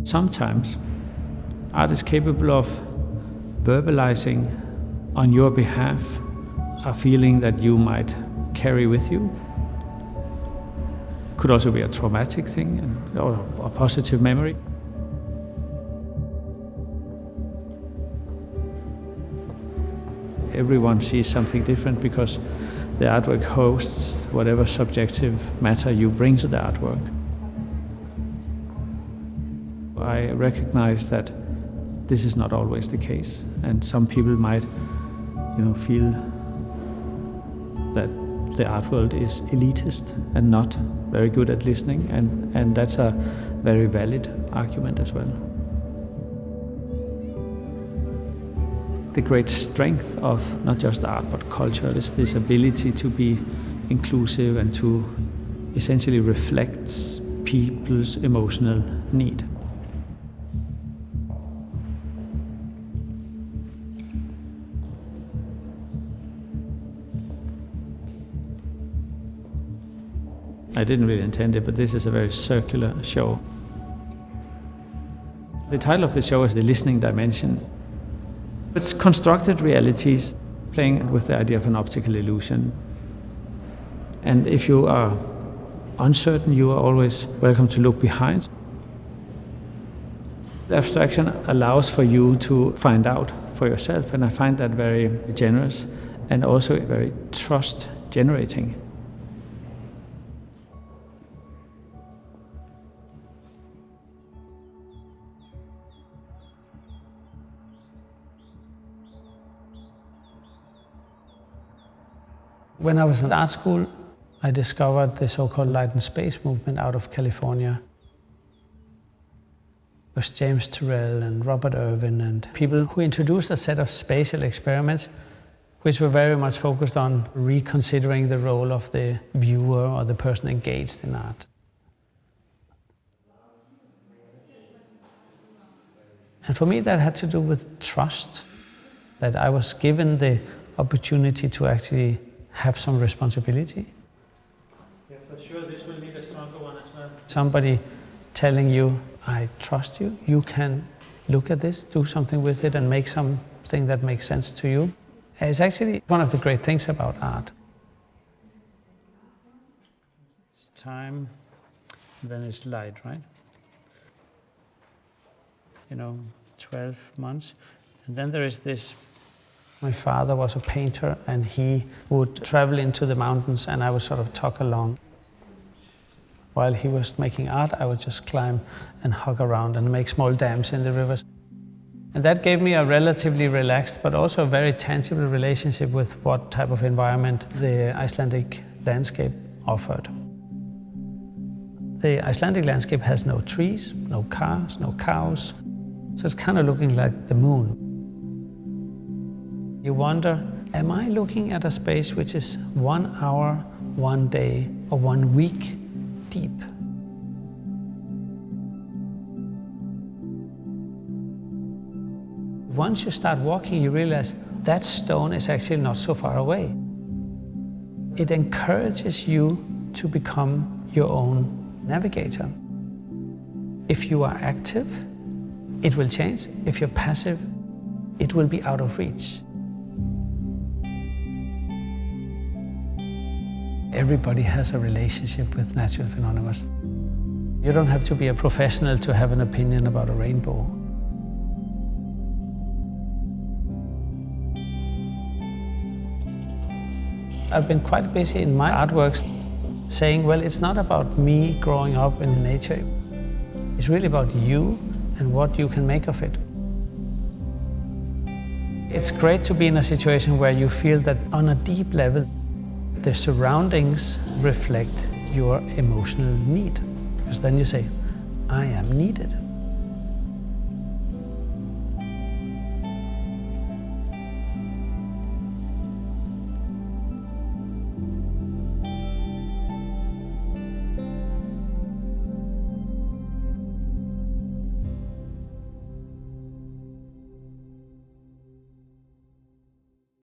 Sometimes art is capable of verbalizing on your behalf a feeling that you might carry with you. Could also be a traumatic thing or a positive memory. Everyone sees something different because the artwork hosts whatever subjective matter you bring to the artwork. I recognize that this is not always the case, and some people might, feel that the art world is elitist and not very good at listening, and that's a very valid argument as well. The great strength of not just art but culture is this ability to be inclusive and to essentially reflect people's emotional need. I didn't really intend it, but this is a very circular show. The title of the show is The Listening Dimension. It's constructed realities, playing with the idea of an optical illusion. And if you are uncertain, you are always welcome to look behind. The abstraction allows for you to find out for yourself, and I find that very generous and also very trust-generating. When I was in art school, I discovered the so-called light and space movement out of California. It was James Turrell and Robert Irwin and people who introduced a set of spatial experiments which were very much focused on reconsidering the role of the viewer or the person engaged in art. And for me that had to do with trust, that I was given the opportunity to actually have some responsibility. Yeah, for sure this will need a stronger one as well. Somebody telling you, I trust you, you can look at this, do something with it and make something that makes sense to you. It's actually one of the great things about art. It's time, then it's light, right? 12 months. And then there is this. My father was a painter and he would travel into the mountains and I would sort of tug along. While he was making art, I would just climb and hug around and make small dams in the rivers. And that gave me a relatively relaxed but also a very tangible relationship with what type of environment the Icelandic landscape offered. The Icelandic landscape has no trees, no cars, no cows, so it's kind of looking like the moon. You wonder, am I looking at a space which is 1 hour, 1 day, or 1 week deep? Once you start walking, you realize that stone is actually not so far away. It encourages you to become your own navigator. If you are active, it will change. If you're passive, it will be out of reach. Everybody has a relationship with natural phenomena. You don't have to be a professional to have an opinion about a rainbow. I've been quite busy in my artworks saying, well, it's not about me growing up in nature. It's really about you and what you can make of it. It's great to be in a situation where you feel that on a deep level, the surroundings reflect your emotional need. Because then you say, I am needed.